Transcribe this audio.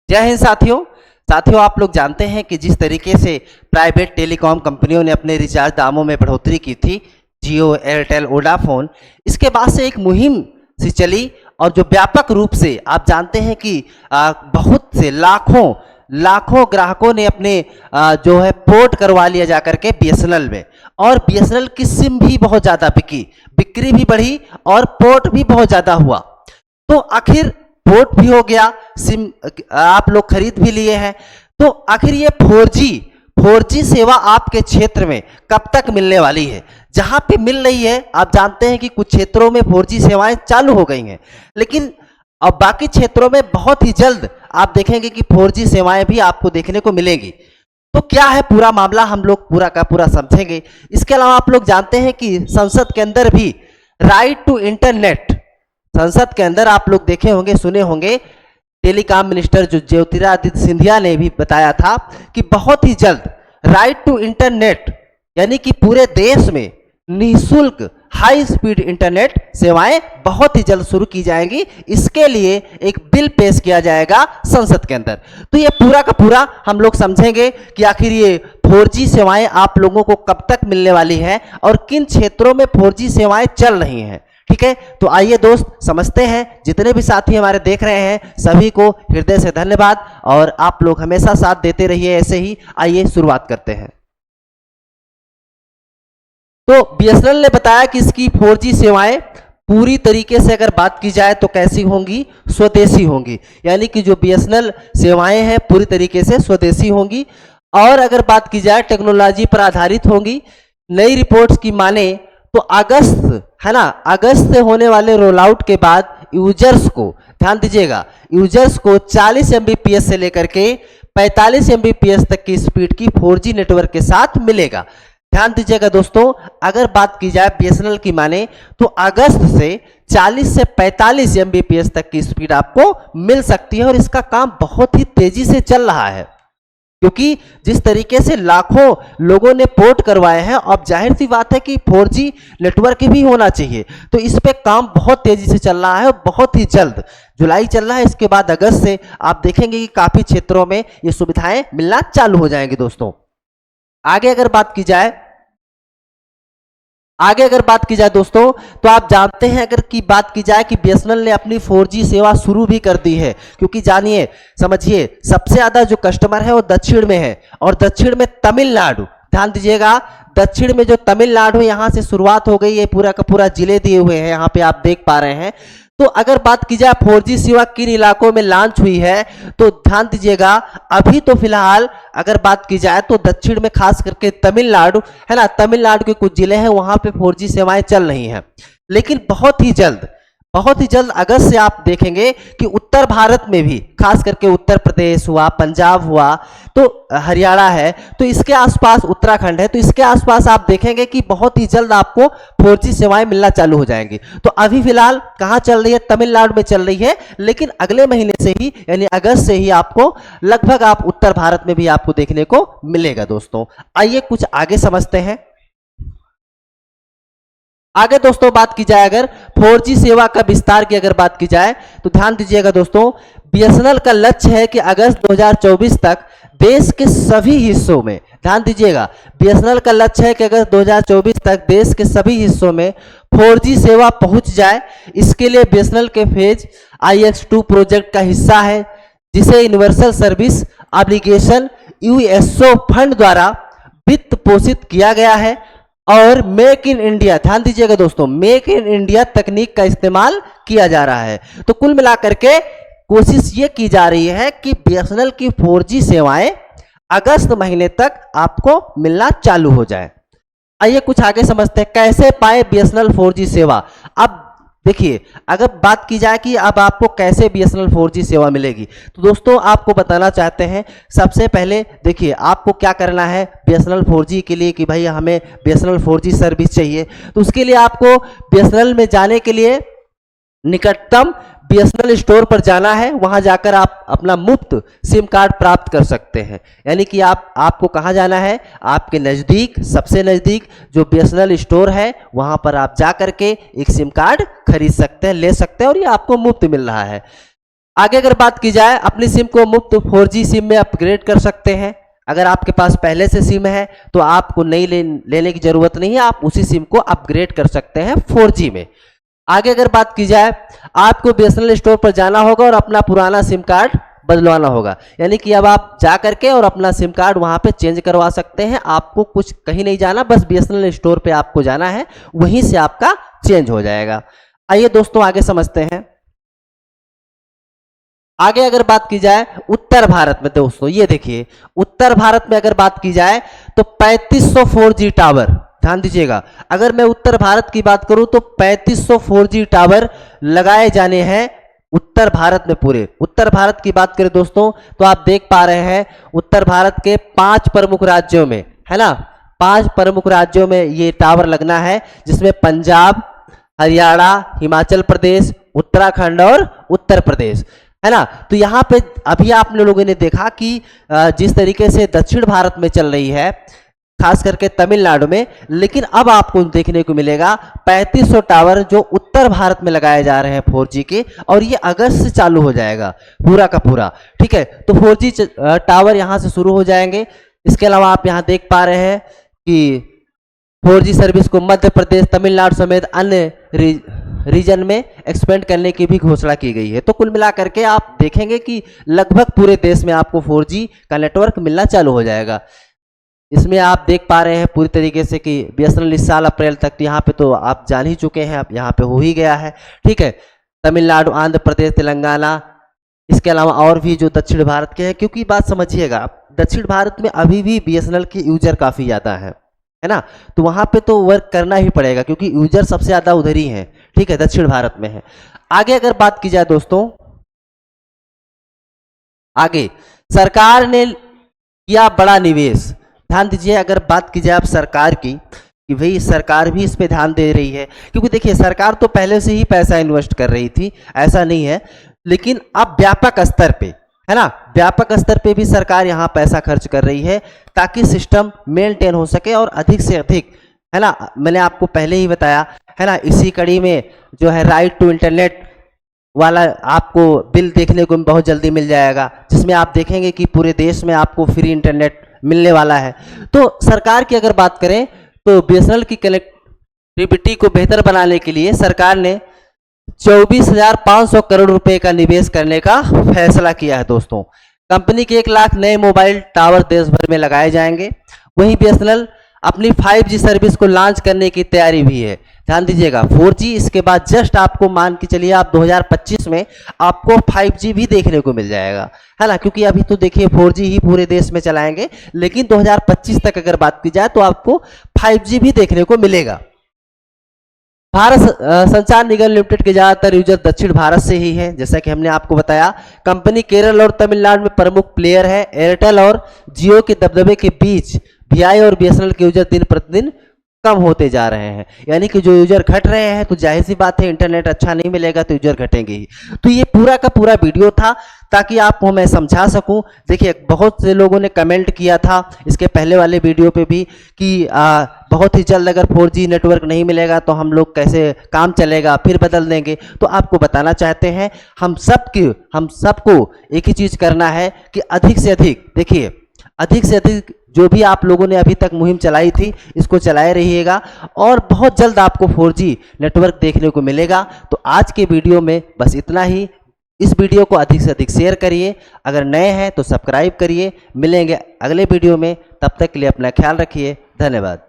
जय हिंद साथियों। साथियों, आप लोग जानते हैं कि जिस तरीके से प्राइवेट टेलीकॉम कंपनियों ने अपने रिचार्ज दामों में बढ़ोतरी की थी, जियो, एयरटेल, वोडाफोन, इसके बाद से एक मुहिम सी चली और जो व्यापक रूप से आप जानते हैं कि बहुत से लाखों लाखों ग्राहकों ने अपने जो है पोर्ट करवा लिया जा करके बीएसएनएल में, और बीएसएनएल की सिम भी बहुत ज़्यादा बिक्री भी बढ़ी और पोर्ट भी बहुत ज़्यादा हुआ। तो आखिर पोर्ट भी हो गया, सिम आप लोग खरीद भी लिए हैं, तो आखिर ये 4G सेवा आपके क्षेत्र में कब तक मिलने वाली है? जहां पे मिल रही है, आप जानते हैं कि कुछ क्षेत्रों में 4G सेवाएं चालू हो गई हैं, लेकिन अब बाकी क्षेत्रों में बहुत ही जल्द आप देखेंगे कि 4G सेवाएं भी आपको देखने को मिलेंगी। तो क्या है पूरा मामला, हम लोग पूरा का पूरा समझेंगे। इसके अलावा आप लोग जानते हैं कि संसद के अंदर भी राइट टू इंटरनेट, संसद के अंदर आप लोग देखे होंगे, सुने होंगे, टेलीकॉम मिनिस्टर जो ज्योतिरादित्य सिंधिया ने भी बताया था कि बहुत ही जल्द राइट टू इंटरनेट यानी कि पूरे देश में निःशुल्क हाई स्पीड इंटरनेट सेवाएं बहुत ही जल्द शुरू की जाएंगी। इसके लिए एक बिल पेश किया जाएगा संसद के अंदर। तो ये पूरा का पूरा हम लोग समझेंगे कि आखिर ये 4G सेवाएं आप लोगों को कब तक मिलने वाली हैं और किन क्षेत्रों में 4G सेवाएं चल रही हैं। ठीक है, तो आइए दोस्त समझते हैं। जितने भी साथी हमारे देख रहे हैं सभी को हृदय से धन्यवाद, और आप लोग हमेशा साथ देते रहिए ऐसे ही। आइए शुरुआत करते हैं। तो बीएसएनएल ने बताया कि इसकी 4G सेवाएं पूरी तरीके से अगर बात की जाए तो कैसी होंगी? स्वदेशी होंगी, यानी कि जो बीएसएनएल सेवाएं हैं पूरी तरीके से स्वदेशी होंगी। और अगर बात की जाए टेक्नोलॉजी पर आधारित होंगी। नई रिपोर्ट्स की माने तो अगस्त, है ना, अगस्त से होने वाले रोल आउट के बाद यूजर्स को, ध्यान दीजिएगा, यूजर्स को 40 Mbps से लेकर के 45 Mbps तक की स्पीड की 4G नेटवर्क के साथ मिलेगा। ध्यान दीजिएगा दोस्तों, अगर बात की जाए बीएसएनएल की माने तो अगस्त से 40 से 45 Mbps तक की स्पीड आपको मिल सकती है, और इसका काम बहुत ही तेजी से चल रहा है, क्योंकि जिस तरीके से लाखों लोगों ने पोर्ट करवाए हैं, अब जाहिर सी बात है कि 4G नेटवर्क भी होना चाहिए। तो इस पे काम बहुत तेजी से चल रहा है और बहुत ही जल्द जुलाई चल रहा है, इसके बाद अगस्त से आप देखेंगे कि काफी क्षेत्रों में ये सुविधाएं मिलना चालू हो जाएंगी। दोस्तों आगे अगर बात की जाए दोस्तों, तो आप जानते हैं अगर की बात की जाए कि बीएसएनएल ने अपनी 4G सेवा शुरू भी कर दी है, क्योंकि जानिए समझिए सबसे ज्यादा जो कस्टमर है वो दक्षिण में है, और दक्षिण में तमिलनाडु, ध्यान दीजिएगा, दक्षिण में जो तमिलनाडु यहां से शुरुआत हो गई है, पूरा का पूरा जिले दिए हुए हैं यहां पे आप देख पा रहे हैं। तो अगर बात की जाए 4G सेवा किन इलाकों में लॉन्च हुई है, तो ध्यान दीजिएगा, अभी तो फिलहाल अगर बात की जाए तो दक्षिण में खास करके तमिलनाडु, है ना, तमिलनाडु के कुछ जिले हैं वहां पे 4G सेवाएं चल रही हैं, लेकिन बहुत ही जल्द अगस्त से आप देखेंगे कि उत्तर भारत में भी, खास करके उत्तर प्रदेश हुआ, पंजाब हुआ, तो हरियाणा है, तो इसके आसपास उत्तराखंड है, तो इसके आसपास आप देखेंगे कि बहुत ही जल्द आपको 4G सेवाएं मिलना चालू हो जाएंगी। तो अभी फिलहाल कहां चल रही है? तमिलनाडु में चल रही है, लेकिन अगले महीने से ही यानी अगस्त से ही आपको लगभग आप उत्तर भारत में भी आपको देखने को मिलेगा। दोस्तों आइए कुछ आगे समझते हैं। आगे दोस्तों बात की जाए अगर 4G सेवा का विस्तार की अगर बात की जाए, तो ध्यान दीजिएगा दोस्तों, बीएसएनएल का लक्ष्य है कि अगस्त 2024 तक देश के सभी हिस्सों में, ध्यान दीजिएगा, बीएसएनएल का लक्ष्य है कि अगस्त 2024 तक देश के सभी हिस्सों में 4G सेवा पहुंच जाए। इसके लिए बीएसएनएल के फेज IX2 प्रोजेक्ट का हिस्सा है, जिसे universal service obligation USO fund द्वारा वित्त पोषित किया गया है, और मेक इन इंडिया, ध्यान दीजिएगा दोस्तों, मेक इन इंडिया तकनीक का इस्तेमाल किया जा रहा है। तो कुल मिलाकर के कोशिश ये की जा रही है कि बीएसएनएल की 4G सेवाएं अगस्त महीने तक आपको मिलना चालू हो जाए। आइए कुछ आगे समझते हैं, कैसे पाए बीएसएनएल 4G सेवा। अब देखिए, अगर बात की जाए कि अब आपको कैसे बीएसएनएल 4G सेवा मिलेगी, तो दोस्तों आपको बताना चाहते हैं, सबसे पहले देखिए आपको क्या करना है बीएसएनएल 4G के लिए कि भाई हमें बीएसएनएल 4G सर्विस चाहिए। तो उसके लिए आपको बीएसएनएल में जाने के लिए निकटतम बीएसएनएल स्टोर पर जाना है, वहां जाकर आप अपना मुफ्त सिम कार्ड प्राप्त कर सकते हैं। यानी कि आपको कहां जाना है? आपके नज़दीक, सबसे नज़दीक जो बीएसएनएल स्टोर है वहां पर आप जा करके एक सिम कार्ड खरीद सकते हैं, ले सकते हैं, और ये आपको मुफ्त मिल रहा है। आगे अगर बात की जाए, अपनी सिम को मुफ्त 4G सिम में अपग्रेड कर सकते हैं। अगर आपके पास पहले से सिम है तो आपको नई लेने की जरूरत नहीं है, आप उसी सिम को अपग्रेड कर सकते हैं 4G में। आगे अगर बात की जाए, आपको BSNL स्टोर पर जाना होगा और अपना पुराना सिम कार्ड बदलवाना होगा, यानी कि अब आप जा करके और अपना सिम कार्ड वहां पे चेंज करवा सकते हैं। आपको कुछ कहीं नहीं जाना, बस BSNL स्टोर पे आपको जाना है, वहीं से आपका चेंज हो जाएगा। आइए दोस्तों आगे समझते हैं। आगे अगर बात की जाए उत्तर भारत में, दोस्तों ये देखिए, उत्तर भारत में अगर बात की जाए तो 3500 4G टावर, ध्यान दीजिएगा, अगर मैं उत्तर भारत की बात करूं तो 3500 4G टावर लगाए जाने हैं उत्तर भारत में। पूरे उत्तर भारत की बात करें दोस्तों तो आप देख पा रहे हैं उत्तर भारत के 5 प्रमुख राज्यों में, है ना, 5 प्रमुख राज्यों में ये टावर लगना है, जिसमें पंजाब, हरियाणा, हिमाचल प्रदेश, उत्तराखंड और उत्तर प्रदेश, है ना। तो यहाँ पे अभी आप लोगों ने देखा कि जिस तरीके से दक्षिण भारत में चल रही है, खास करके तमिलनाडु में, लेकिन अब आपको देखने को मिलेगा 3500 टावर जो उत्तर भारत में लगाए जा रहे हैं 4G के, और ये अगस्त से चालू हो जाएगा पूरा का पूरा, ठीक है। तो 4G टावर यहाँ से शुरू हो जाएंगे। इसके अलावा आप यहाँ देख पा रहे हैं कि 4G सर्विस को मध्य प्रदेश, तमिलनाडु समेत अन्य रीजन में एक्सपेंड करने की भी घोषणा की गई है। तो कुल मिलाकर के आप देखेंगे कि लगभग पूरे देश में आपको 4G का नेटवर्क मिलना चालू हो जाएगा। इसमें आप देख पा रहे हैं पूरी तरीके से कि BSNL इस साल अप्रैल तक, यहाँ पे तो आप जान ही चुके हैं, अब यहाँ पे हो ही गया है, ठीक है। तमिलनाडु, आंध्र प्रदेश, तेलंगाना, इसके अलावा और भी जो दक्षिण भारत के हैं, क्योंकि बात समझिएगा, दक्षिण भारत में अभी भी BSNL के यूजर काफ़ी ज़्यादा है ना, तो वहाँ पे तो वर्क करना ही पड़ेगा क्योंकि यूजर सबसे ज़्यादा उधर ही हैं, ठीक है, दक्षिण भारत में है। आगे अगर बात की जाए दोस्तों, आगे सरकार ने किया बड़ा निवेश, ध्यान दीजिए, अगर बात की जाए अब सरकार की, कि भाई सरकार भी इस पे ध्यान दे रही है, क्योंकि देखिए सरकार तो पहले से ही पैसा इन्वेस्ट कर रही थी, ऐसा नहीं है, लेकिन अब व्यापक स्तर पे, है ना, व्यापक स्तर पे भी सरकार यहाँ पैसा खर्च कर रही है ताकि सिस्टम मेंटेन हो सके और अधिक से अधिक, है ना, मैंने आपको पहले ही बताया, है ना, इसी कड़ी में जो है राइट टू इंटरनेट वाला आपको बिल देखने को बहुत जल्दी मिल जाएगा, जिसमें आप देखेंगे कि पूरे देश में आपको फ्री इंटरनेट मिलने वाला है। तो सरकार की अगर बात करें तो BSNL की कनेक्टिविटी को बेहतर बनाने के लिए सरकार ने 24,500 करोड़ रुपए का निवेश करने का फैसला किया है दोस्तों। कंपनी के 1 लाख नए मोबाइल टावर देश भर में लगाए जाएंगे। वहीं BSNL अपनी 5G सर्विस को लॉन्च करने की तैयारी भी है। ध्यान दीजिएगा, 4G इसके बाद जस्ट आपको मान के चलिए आप 2025 में आपको 5G भी देखने को मिल जाएगा, है ना, क्योंकि अभी तो देखिए 4G ही पूरे देश में चलाएंगे, लेकिन 2025 तक अगर बात की जाए तो आपको 5G भी देखने को मिलेगा। भारत संचार निगम लिमिटेड के ज़्यादातर यूजर दक्षिण भारत से ही हैं, जैसा कि हमने आपको बताया। कंपनी केरल और तमिलनाडु में प्रमुख प्लेयर है। एयरटेल और जियो के दबदबे के बीच VI और BSNL के यूजर दिन प्रतिदिन कम होते जा रहे हैं, यानी कि जो यूजर घट रहे हैं, तो जाहिर सी बात है इंटरनेट अच्छा नहीं मिलेगा तो यूजर घटेंगे ही। तो ये पूरा का पूरा वीडियो था ताकि आपको मैं समझा सकूं। देखिए बहुत से लोगों ने कमेंट किया था इसके पहले वाले वीडियो पे भी कि बहुत ही जल्द अगर 4G नेटवर्क नहीं मिलेगा तो हम लोग कैसे काम चलेगा, फिर बदल देंगे। तो आपको बताना चाहते हैं हम सबको एक ही चीज़ करना है कि अधिक से अधिक, देखिए अधिक से अधिक जो भी आप लोगों ने अभी तक मुहिम चलाई थी इसको चलाए रहिएगा और बहुत जल्द आपको 4G नेटवर्क देखने को मिलेगा। तो आज के वीडियो में बस इतना ही। इस वीडियो को अधिक से अधिक शेयर करिए, अगर नए हैं तो सब्सक्राइब करिए। मिलेंगे अगले वीडियो में, तब तक के लिए अपना ख्याल रखिए। धन्यवाद।